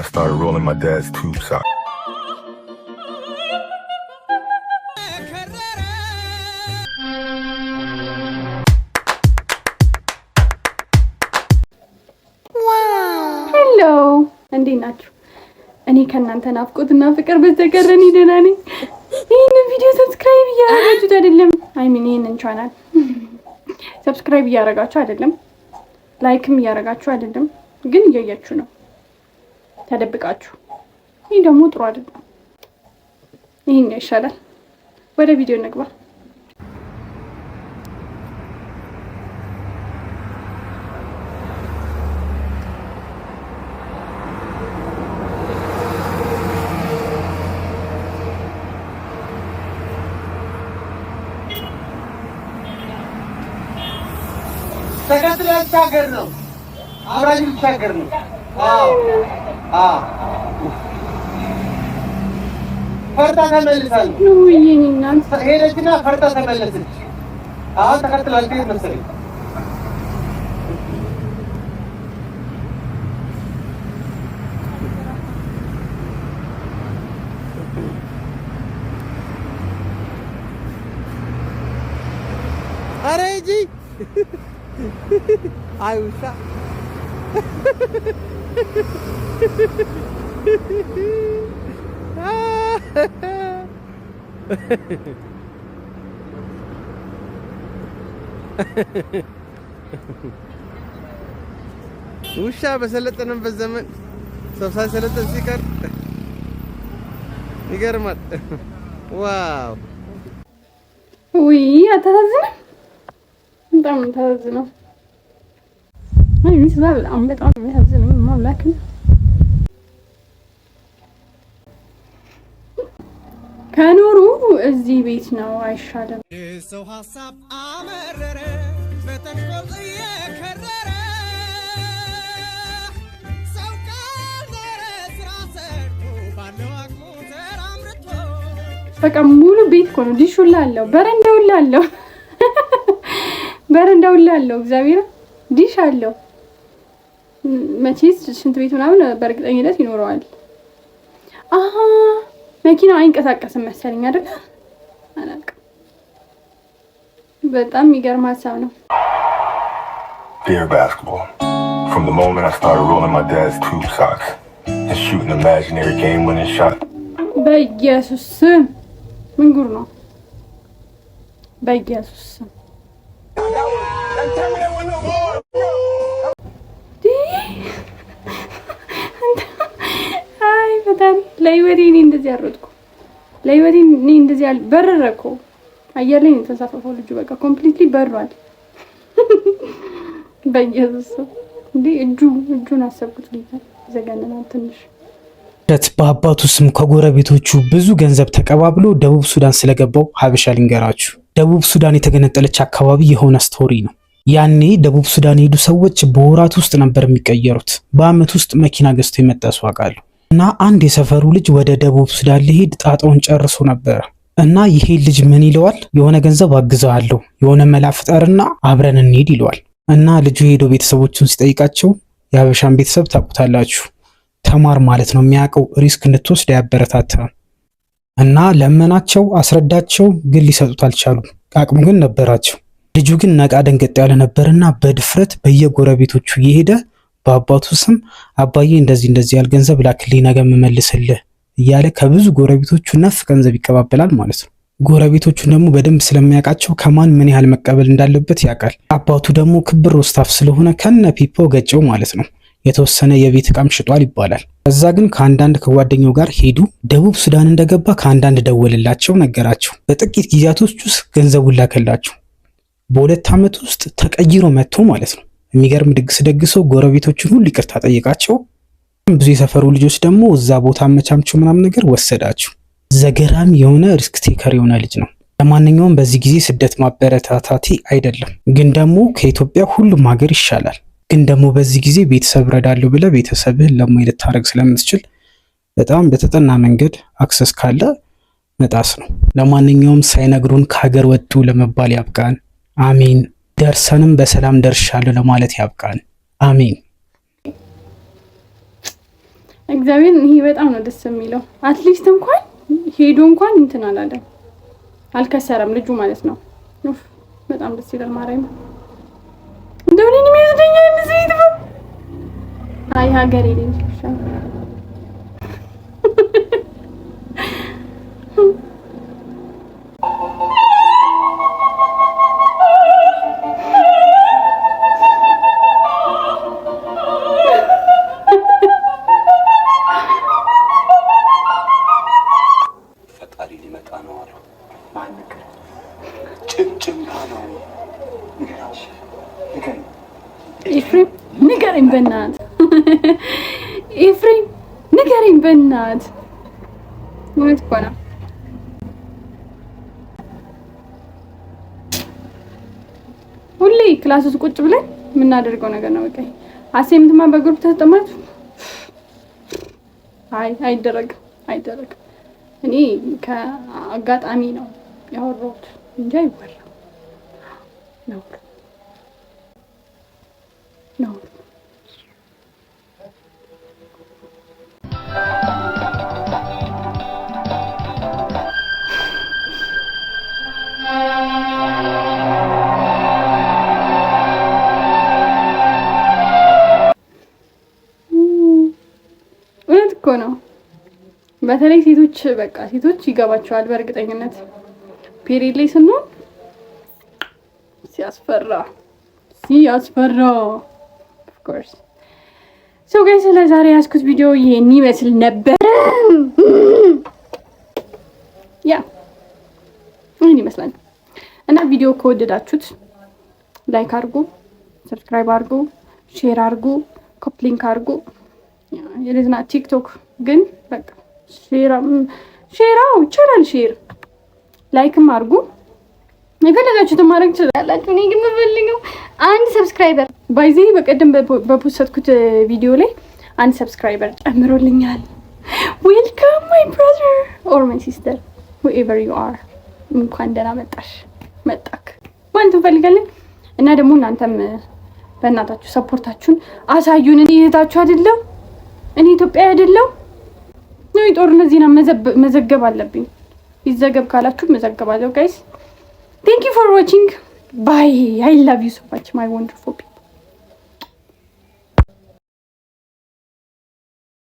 I started rolling my dad's tube sock. Hello, እንዴት ናችሁ? እኔ ከእናንተ ናፍቆትና ፍቅር በተቀረኒ ደህና ነኝ። ይሄንን ቪዲዮ ሰብስክራይብ እያደረጋችሁት አይደለም? ይሄንን ቻናል ሰብስክራይብ እያደረጋችሁ አይደለም? ላይክም እያደረጋችሁ አይደለም? ግን እያያችሁ ነው ተደብቃችሁ። ይሄ ደግሞ ጥሩ አይደለም። ይሄኛው ይሻላል። ወደ ቪዲዮ እንግባ። ተከትለህ ሀገር ነው አብራኝ ሀገር ነው። ፈርታ ተመልሳለች። ሄደችና ፈርታ ተመለሰች። አሁን ተከትለህ ትሄድ መሰለኝ። ኧረ ሂጂ አይ ውሻ ውሻ በሰለጠነበት ዘመን ሰው ሳይሰለጠን ሲቀር ይገርማል። ዋው ውይ አታሳዝንም? በጣም ታዝነው። አይስ በጣም የሚያሳዝነው ማምላክ ከኖሩ እዚህ ቤት ነው አይሻልም? ሰው ሐሳብ አመረረ በተንኮል የከረረ ሰው ካልዘረ ስራ ሰርቶ ባለው አቅሙ ተራምርቶ በቃ ሙሉ ቤት እኮ ነው። ዲሹላ አለው፣ በረንዳውላ አለው፣ በረንዳውላ አለው። እግዚአብሔር ዲሽ አለው። መቼስ ሽንት ቤት ምናምን በእርግጠኝነት ይኖረዋል። አሃ መኪናው አይንቀሳቀስም መሰለኝ አይደል? አላውቅም። በጣም የሚገርም ሀሳብ ነው። Dear basketball. From the moment I started rolling my dad's tube socks and shooting imaginary game-winning shot. በኢየሱስ ስም ምን ጉር ነው? በኢየሱስ ስም አይ ፈጣሪ ለህይወቴ እኔ እንደዚህ አሮጥኩ። ለህይወቴ እኔ እንደዚህ በረረኩ። አየር ላይ የተንሳፈፈው ልጁ በቃ ኮምፕሊትሊ በሯል። በኢየሱስ እንዴ እጁን አሰብኩት። ሊታ ዘገነናል ትንሽ። በአባቱ ስም ከጎረቤቶቹ ብዙ ገንዘብ ተቀባብሎ ደቡብ ሱዳን ስለገባው ሀበሻ ልንገራችሁ። ደቡብ ሱዳን የተገነጠለች አካባቢ የሆነ ስቶሪ ነው። ያኔ ደቡብ ሱዳን የሄዱ ሰዎች በወራት ውስጥ ነበር የሚቀየሩት። በአመት ውስጥ መኪና ገዝቶ የመጣ ሰው አውቃለሁ። እና አንድ የሰፈሩ ልጅ ወደ ደቡብ ሱዳን ሊሄድ ጣጣውን ጨርሶ ነበር። እና ይሄ ልጅ ምን ይለዋል? የሆነ ገንዘብ አግዛለሁ፣ የሆነ መላ ፍጠርና አብረን እንሄድ ይለዋል። እና ልጁ ሄዶ ቤተሰቦቹን ሲጠይቃቸው የሀበሻን ቤተሰብ ታውቁታላችሁ፣ ተማር ማለት ነው፣ የሚያውቀው ሪስክ እንድትወስድ ያበረታታል። እና ለመናቸው፣ አስረዳቸው፣ ግን ሊሰጡት አልቻሉም። አቅሙ ግን ነበራቸው። ልጁ ግን ነቃ ደንገጥ ያለ ነበርና በድፍረት በየጎረቤቶቹ እየሄደ በአባቱ ስም አባዬ እንደዚህ ያለ ገንዘብ ላክልኝ ነገ መመልስልህ እያለ ከብዙ ጎረቤቶቹ ነፍ ገንዘብ ይቀባበላል ማለት ነው። ጎረቤቶቹን ደግሞ በደንብ ስለሚያውቃቸው ከማን ምን ያህል መቀበል እንዳለበት ያውቃል። አባቱ ደግሞ ክብር ወስታፍ ስለሆነ ከነ ፒፖ ገጨው ማለት ነው። የተወሰነ የቤት ዕቃም ሽጧል ይባላል። ከዛ ግን ከአንዳንድ ከጓደኛው ጋር ሄዱ። ደቡብ ሱዳን እንደገባ ከአንዳንድ ደወልላቸው፣ ነገራቸው። በጥቂት ጊዜያቶች ውስጥ ገንዘቡን ላከላቸው። በሁለት ዓመት ውስጥ ተቀይሮ መጥቶ ማለት ነው። የሚገርም ድግስ ደግሰው ጎረቤቶቹን ሁሉ ይቅርታ ጠይቃቸው። ብዙ የሰፈሩ ልጆች ደግሞ እዛ ቦታ አመቻምቸው ምናምን ነገር ወሰዳቸው። ዘገራሚ የሆነ ሪስክ ቴከር የሆነ ልጅ ነው። ለማንኛውም በዚህ ጊዜ ስደት ማበረታታቲ አይደለም፣ ግን ደግሞ ከኢትዮጵያ ሁሉም ሀገር ይሻላል። ግን ደግሞ በዚህ ጊዜ ቤተሰብ ረዳለሁ ብለህ ቤተሰብህን ለማይ ልታረግ ስለምትችል በጣም በተጠና መንገድ አክሰስ ካለ መጣስ ነው። ለማንኛውም ሳይነግሩን ከሀገር ወጡ ለመባል ያብቃን። አሜን። ደርሰንም በሰላም ደርሻለሁ ለማለት ያብቃን። አሜን። እግዚአብሔር ይሄ በጣም ነው ደስ የሚለው። አትሊስት እንኳን ሄዶ እንኳን እንትን አላለም፣ አልከሰረም ልጁ ማለት ነው። በጣም ደስ ይላል። ማርያም እንደው እኔ የሚያስደኛ እንደዚህ ይጥፋ። አይ ሀገሬ ልጅ ኤፍሬም ንገረኝ በእናትህ፣ ኤፍሬም ንገረኝ በእናትህ። እውነት እኮ ነው። ሁሌ ክላስ ውስጥ ቁጭ ብለን የምናደርገው ነገር ነው። በቃ አሳይመንትማ በግሩፕ ተሰጠማት። አይ አይደረግም፣ አይደረግም። እኔ ከአጋጣሚ ነው ያወራሁት እንጂ አይወራም ነው ነው። እውነት እኮ ነው። በተለይ ሴቶች በቃ ሴቶች ይገባቸዋል በእርግጠኝነት። ፔሪድ ላይ ስንሆን ሲያስፈራ ሲያስፈራ። ኦፍ ኮርስ ሶ ጋይስ ለዛሬ ያስኩት ቪዲዮ ይሄን ይመስል ነበር። ያ ምን ይመስላል እና ቪዲዮ ከወደዳችሁት ላይክ አድርጉ፣ ሰብስክራይብ አድርጉ፣ ሼር አድርጉ፣ ኮፒ ሊንክ አድርጉ። የለዝና ቲክቶክ ግን በቃ ሼራው ይቻላል። ሼር ላይክም አድርጉ። የፈለጋችሁትን ማድረግ ትችላላችሁ። እኔ ግን የምፈልገው አንድ ሰብስክራይበር ባይዚ በቀደም በፖስትኩት ቪዲዮ ላይ አንድ ሰብስክራይበር ጨምሮልኛል። ዌልካም ማይ ብራዘር ኦር ማይ ሲስተር whoever you are እንኳን ደህና መጣሽ መጣክ ማለት እንፈልጋለን። እና ደግሞ እናንተም በእናታችሁ ሰፖርታችሁን አሳዩን። እኔ እህታችሁ አይደለም፣ እኔ ኢትዮጵያ አይደለም ነው። ጦርነት ዜና መዘገብ አለብኝ። ይዘገብ ካላችሁ መዘገባለሁ። ጋይስ thank you for watching. Bye. I love you so much, my wonderful